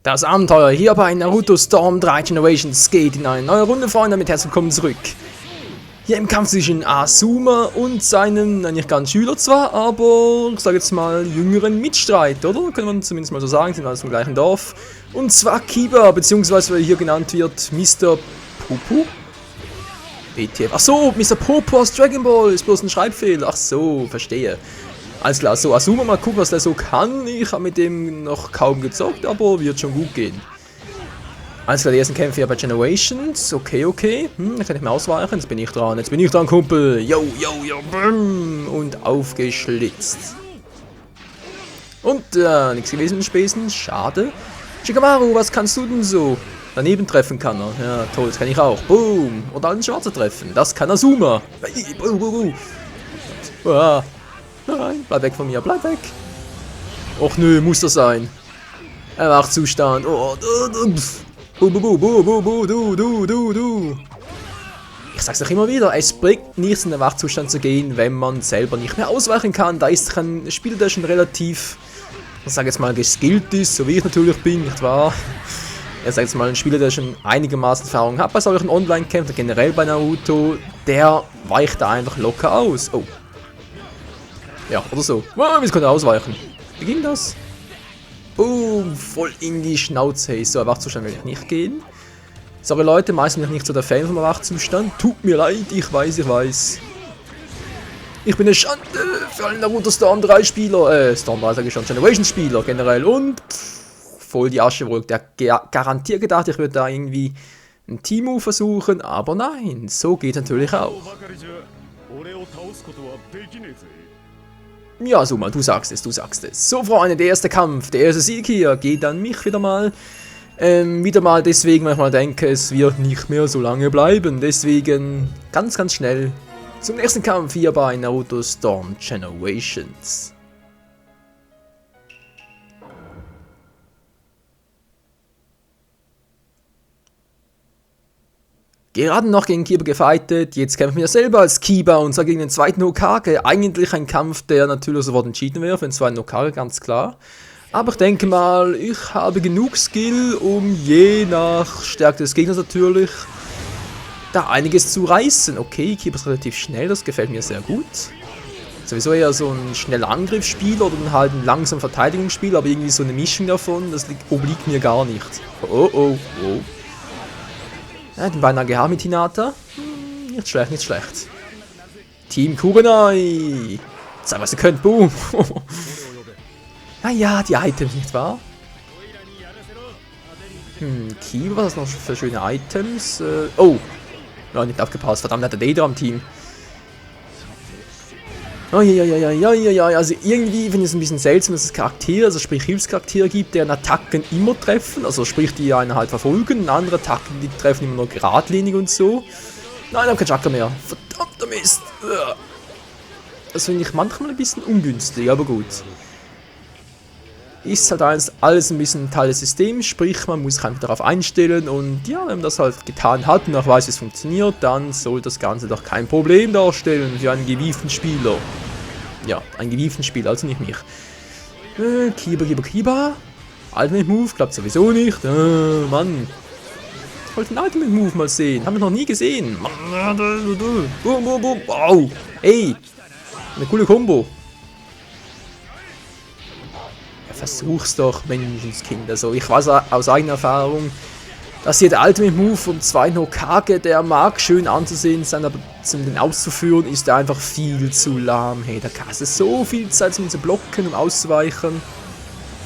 Das Abenteuer hier bei Naruto Storm 3 Generations geht in eine neue Runde, Freunde, damit herzlich willkommen zurück. Hier im Kampf zwischen Asuma und seinem, nicht ganz Schüler zwar, aber, ich sage jetzt mal, jüngeren Mitstreiter, oder? Könnte man zumindest mal so sagen, sind alles im gleichen Dorf. Und zwar Kiba, beziehungsweise wie er hier genannt wird, Mr. Popo? BTF. Achso, Mr. Popo aus Dragon Ball, ist bloß ein Schreibfehler. Ach so, verstehe. Alles klar, so Asuma, mal gucken, was der so kann. Ich habe mit dem noch kaum gezockt, aber wird schon gut gehen. Alles klar, die ersten Kämpfe hier bei Generations. Okay. Da kann ich mir ausweichen. Jetzt bin ich dran, Kumpel. Yo, bum. Und aufgeschlitzt. Und, nichts gewesen in Späßen. Schade. Shikamaru, was kannst du denn so? Daneben treffen kann er. Ja, toll, das kann ich auch. Boom. Und einen Schwarzer treffen. Das kann Asuma. Ah. Nein, bleib weg von mir, bleib weg. Och nö, muss das sein. Erwachzustand. Oh, du. Ich sag's doch immer wieder, es bringt nichts in den Wachzustand zu gehen, wenn man selber nicht mehr ausweichen kann. Da ist ein Spieler, der schon relativ, ich sag jetzt mal, geskillt ist, so wie ich natürlich bin, nicht wahr? Ich sag jetzt mal, ein Spieler, der schon einigermaßen Erfahrung hat bei solchen Online-Kämpfen, generell bei Naruto, der weicht da einfach locker aus. Oh. Ja, oder so. Wow, wir können ausweichen. Wie ging das? Boom, voll in die Schnauze. So, Erwachzustand will ich nicht gehen. Sorry Leute, meistens bin ich nicht so der Fan vom Erwachzustand. Tut mir leid, ich weiß. Ich bin eine Schande für alle Naruto Storm 3 Spieler. Storm 3 sage ich schon, Generation Spieler generell. Und voll die Asche wohl. Der garantiert gedacht, ich würde da irgendwie ein Team-Move versuchen. Aber nein, so geht natürlich auch. Ja, Asuma, du sagst es. So, Freunde, der erste Kampf, der erste Sieg hier geht an mich wieder mal. Deswegen, weil ich mal denke, es wird nicht mehr so lange bleiben. Deswegen ganz schnell zum nächsten Kampf hier bei Naruto Storm Generations. Gerade noch gegen Kiba gefightet, jetzt kämpfen wir selber als Kiba und zwar gegen den zweiten Hokage. Eigentlich ein Kampf, der natürlich sofort entschieden wäre für den zweiten Hokage, ganz klar. Aber ich denke mal, ich habe genug Skill, um je nach Stärke des Gegners natürlich da einiges zu reißen. Okay, Kiba ist relativ schnell, das gefällt mir sehr gut. Sowieso eher so ein schneller Angriffsspiel oder halt ein langsamer Verteidigungsspiel, aber irgendwie so eine Mischung davon, das obliegt mir gar nicht. Oh. Ja, den beinahe gehabt mit Hinata. Nicht schlecht. Team Kurenai. Zeig, was ihr könnt. Boom. Naja, die Items, nicht wahr? Kiba, was ist noch für schöne Items? Oh. Ja, nicht aufgepasst. Verdammt, hat der Data am Team. Oh, ja. Also irgendwie finde ich es ein bisschen seltsam, dass es Charaktere, also sprich Hilfscharaktere gibt, deren Attacken immer treffen. Also sprich, die einen halt verfolgen, und andere Attacken, die treffen immer nur geradlinig und so. Nein, ich habe keinen Chakra mehr. Verdammter Mist. Das finde ich manchmal ein bisschen ungünstig, aber gut. Ist halt alles ein bisschen ein Teil des Systems, sprich, man muss sich einfach darauf einstellen und ja, wenn man das halt getan hat und auch weiß, wie es funktioniert, dann soll das Ganze doch kein Problem darstellen für einen gewieften Spieler. Ja, einen gewieften Spieler, also nicht mich. Kiba. Ultimate Move, klappt sowieso nicht. Mann. Ich wollte den Ultimate Move mal sehen, haben wir noch nie gesehen. Boom. Wow. Ey, eine coole Kombo. Versuch's doch, Menschenskind. Also ich weiß aus eigener Erfahrung, dass hier der Ultimate Move vom zweiten Hokage, der mag schön anzusehen sein, aber zum den auszuführen ist er einfach viel zu lahm. Hey, da kannst du so viel Zeit um zu blocken und auszuweichen.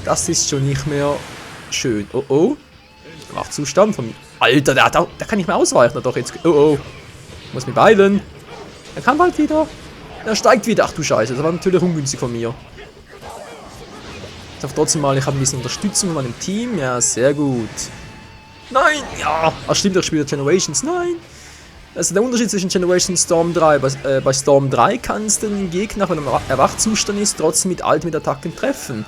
Das ist schon nicht mehr schön. Oh. Wachzustand von... Alter, da kann ich mehr ausweichen. Doch jetzt... Oh. Ich muss mich beeilen. Er kann bald wieder. Er steigt wieder. Ach du Scheiße, das war natürlich ungünstig von mir. Ich hoffe trotzdem mal, ich habe ein bisschen Unterstützung von meinem Team. Ja, sehr gut. Nein! Ja! Ach stimmt, ich spiele Generations. Nein! Also der Unterschied zwischen Generations Storm 3. Bei Storm 3 kannst du den Gegner, wenn er im Erwachzustand ist, trotzdem mit Ultimate-Attacken treffen.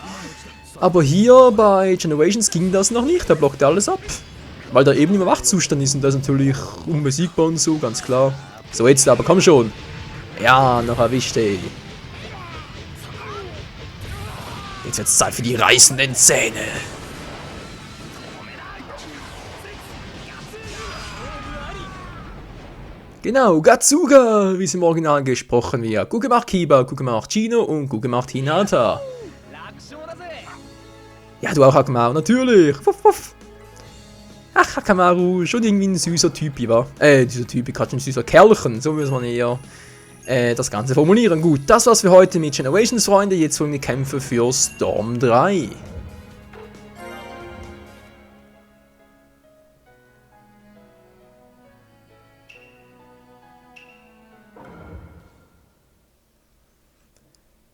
Aber hier bei Generations ging das noch nicht. Der blockt alles ab. Weil der eben im Erwachzustand ist und das ist natürlich unbesiegbar und so, ganz klar. So, jetzt aber, komm schon. Ja, noch erwischt, ey. Jetzt wird es Zeit für die reißenden Zähne. Genau, Gatsuga, wie es im Original gesprochen wird. Gut gemacht Kiba, gut gemacht Chino und gut gemacht Hinata. Ja, du auch Hakamaru, natürlich. Wuff, wuff. Ach, Hakamaru, schon irgendwie ein süßer Typi, wa? Dieser Typi, gerade ein süßer Kerlchen, so muss man eher das Ganze formulieren. Gut, das war's für heute mit Generations, Freunde. Jetzt wollen wir kämpfen für Storm 3.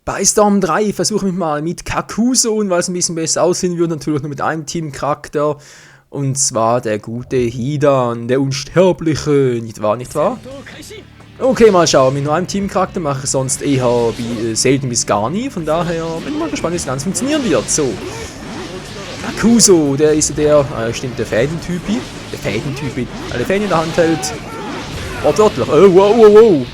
Bei Storm 3 versuche ich mal mit Kakuzu, und weil es ein bisschen besser aussehen würde, natürlich nur mit einem Teamcharakter. Und zwar der gute Hidan, der Unsterbliche, nicht wahr, nicht wahr? Okay, mal schauen, mit nur einem Teamcharakter mache ich sonst eher selten bis gar nie. Von daher bin ich mal gespannt, wie das Ganze funktionieren wird. So, Kakuzu, der ist der, stimmt, der Fädentypi. Der Fädentypi, alle Fäden in der Hand hält. Wortwörtlich, wow, wow, wow.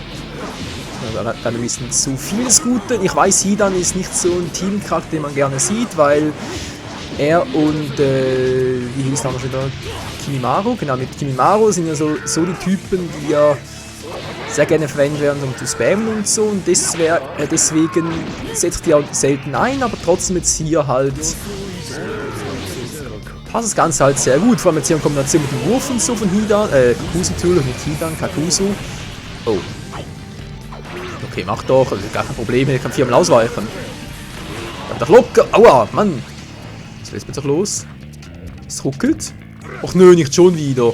Dann ein bisschen zu viel des Guten. Ich weiß, Hidan ist nicht so ein Teamcharakter, den man gerne sieht, weil er und, wie hieß der noch wieder? Kimimaro, genau, mit Kimimaro sind ja so die Typen, die ja sehr gerne verwendet werden, um zu spammen und so. Und deswegen setzt die auch selten ein, aber trotzdem jetzt hier halt passt das Ganze halt sehr gut. Vor allem jetzt hier in Kombination mit dem Wurf und so von Hidan, Kakuzu natürlich, mit Hidan, Kakuzu. Oh. Okay, mach doch, also gar kein Problem, ich kann viermal ausweichen. Dann doch locker, aua, Mann. Was lässt mich doch los? Es ruckelt. Och nö, nicht schon wieder.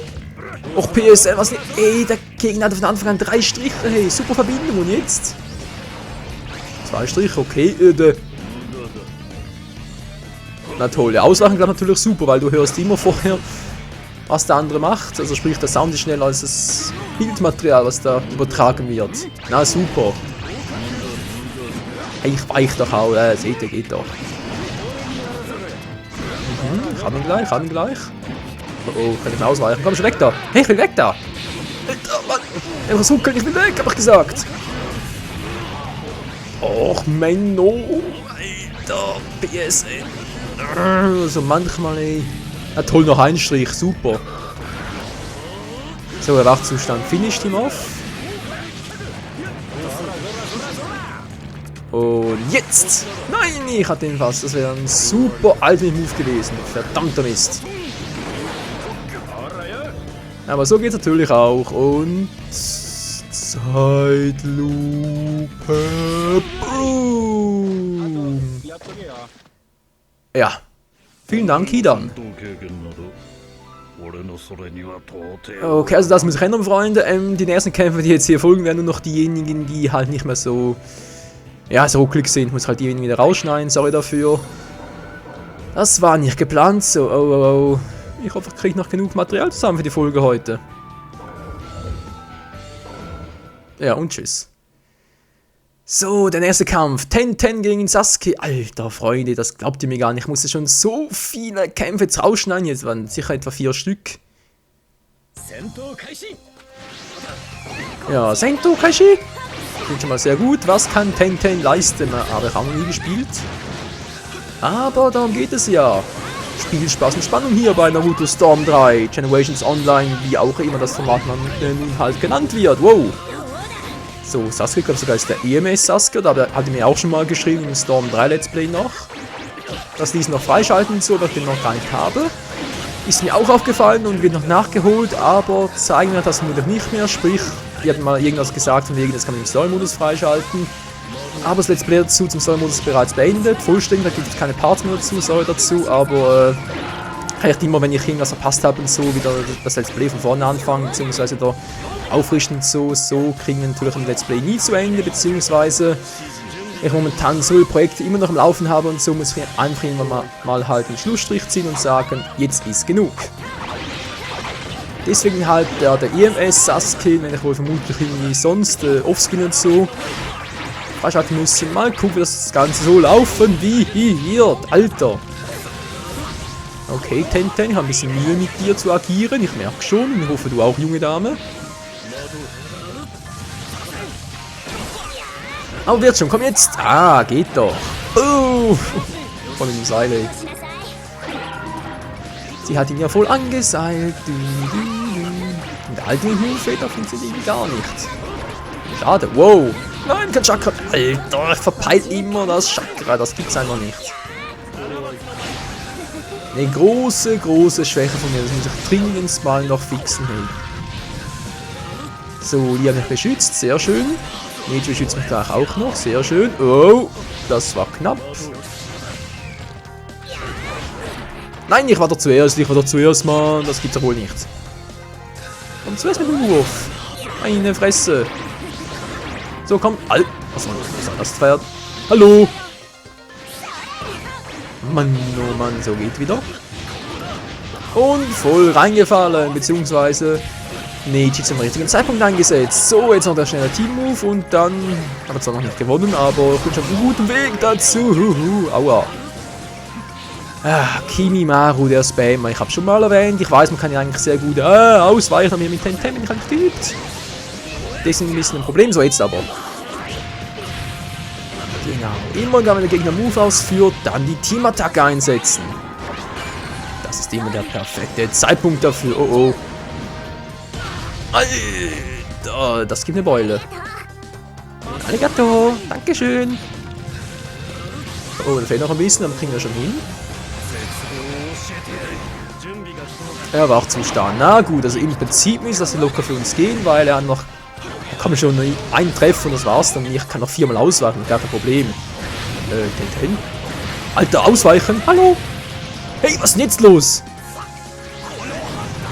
Och PSN, was nicht? Ey, der Gegner hat von Anfang an 3 Striche, hey, super Verbindung, und jetzt? 2 Striche, okay, Na toll, der Auslachen klappt natürlich super, weil du hörst immer vorher, was der andere macht. Also sprich, der Sound ist schneller als das Bildmaterial, was da übertragen wird. Na super. Hey, ich weich doch auch, seht ihr, geht doch. Kann ihn gleich. Oh, kann ich mal ausweichen? Komm schon weg da. Hey, ich will weg da. Alter, Mann. Einfach so, ich will weg, hab ich gesagt. Och, Menno. Alter, PSN. So manchmal, ey. Na toll, noch ein Strich, super. So, der Wachzustand finisht ihm off. Und jetzt! Nein, ich hatte ihn fast. Das wäre ein super Ultimate-Move gewesen. Verdammter Mist. Aber so geht's natürlich auch. Und Zeitlupe. Boom. Ja. Vielen Dank, Hidan. Okay, also das muss ich ändern, Freunde. Die nächsten Kämpfe, die jetzt hier folgen, werden nur noch diejenigen, die halt nicht mehr so, ja, so ruckelig sind. Muss halt diejenigen wieder rausschneiden, sorry dafür. Das war nicht geplant, so, oh. Ich hoffe, ich kriege noch genug Material zusammen für die Folge heute. Ja, und tschüss. So, der nächste Kampf. Tenten gegen Sasuke. Alter, Freunde, das glaubt ihr mir gar nicht. Ich musste schon so viele Kämpfe jetzt rausschneiden. Jetzt waren sicher etwa 4 Stück. Ja, Sento Kaishi. Klingt schon mal sehr gut. Was kann Tenten leisten? Aber ich habe noch nie gespielt. Aber darum geht es ja. Spielspaß und Spannung hier bei Naruto Storm 3. Generations Online, wie auch immer das Format nun halt genannt wird. Wow. So, Sasuke, ich glaube sogar ist der EMS Sasuke, da hat er mir auch schon mal geschrieben im Storm 3 Let's Play noch. Das ließ noch freischalten und so, dass ich den noch gar nicht habe. Ist mir auch aufgefallen und wird noch nachgeholt, aber zeigen wir das vermutlich nicht mehr. Sprich, wir hatten mal irgendwas gesagt von wegen, das kann man im Story-Modus freischalten. Aber das Let's Play dazu zum Story-Modus ist bereits beendet, vollständig, da gibt es keine Parts mehr dazu, sorry dazu, aber vielleicht immer, wenn ich irgendwas verpasst habe und so, wieder das Let's Play von vorne anfangen, beziehungsweise da auffrischen und so kriegen wir natürlich ein Let's Play nie zu Ende, beziehungsweise ich momentan so viele Projekte immer noch am Laufen habe und so muss ich einfach irgendwann mal halt einen Schlussstrich ziehen und sagen, jetzt ist genug. Deswegen halt der EMS Sasuke, wenn ich wohl vermutlich irgendwie sonst Offscreen und so freischalten müssen. Mal gucken, wie das Ganze so laufen wie hier, Alter. Okay, Tenten, ich habe ein bisschen Mühe mit dir zu agieren, ich merke schon, und ich hoffe du auch, junge Dame. Aber wird schon, komm jetzt! Ah, geht doch! Oh! Von dem Seil, ey. Sie hat ihn ja voll angeseilt. Und der Ultimate Move, da funktioniert irgendwie gar nicht. Schade. Wow. Nein, kein Chakra. Alter, ich verpeil immer das Chakra. Das gibt's einfach nicht. Eine große, große Schwäche von mir. Das muss ich dringend mal noch fixen. Hey. So, die haben mich beschützt. Sehr schön. Neji beschützt mich gleich auch noch. Sehr schön. Oh, das war knapp. Nein, ich war da zuerst. Mann. Das gibt's ja wohl nicht. Und zuerst mit dem Wurf. Meine Fresse. So, komm. Was war das Pferd? Hallo. Mann, oh Mann, so geht wieder. Und voll reingefallen, beziehungsweise Neji zum richtigen Zeitpunkt eingesetzt. So, jetzt noch der schnelle Team-Move und dann hat er zwar noch nicht gewonnen, aber ich bin schon auf einem guten Weg dazu. Aua. Kimimaru, der Spammer. Ich habe schon mal erwähnt. Ich weiß, man kann ja eigentlich sehr gut ausweichen, aber mit Temtem bin ich halt geübt. Das ist ein bisschen ein Problem, so jetzt aber. Genau. Immer wenn der Gegner Move ausführt, dann die Teamattacke einsetzen. Das ist immer der perfekte Zeitpunkt dafür. Oh oh. Alter, das gibt eine Beule. Arigato, dankeschön. Oh, da fehlt noch ein bisschen, aber kriegen wir schon hin. Er war auch zu stark. Na gut, also im Prinzip müsste das locker für uns gehen, weil er noch... Da kann schon einen treffen und das war's dann. Ich kann noch 4-mal ausweichen, gar kein Problem. Ten. Alter, ausweichen. Hallo? Hey, was ist denn jetzt los?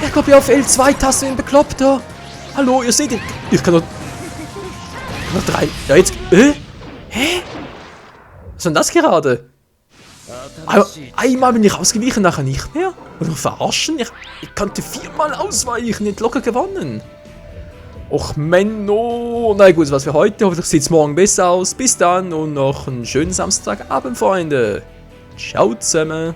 Ich glaube ja auf L2-Taste, ein Bekloppter. Hallo, ihr seht ihn. Ich kann noch 3. Ja, jetzt... Hä? Was ist denn das gerade? Einmal bin ich ausgewichen, nachher nicht mehr? Oder verarschen? Ich konnte 4-mal ausweichen, nicht locker gewonnen. Och Menno. Na gut, was für heute. Hoffentlich sieht es morgen besser aus. Bis dann und noch einen schönen Samstagabend, Freunde. Ciao zusammen.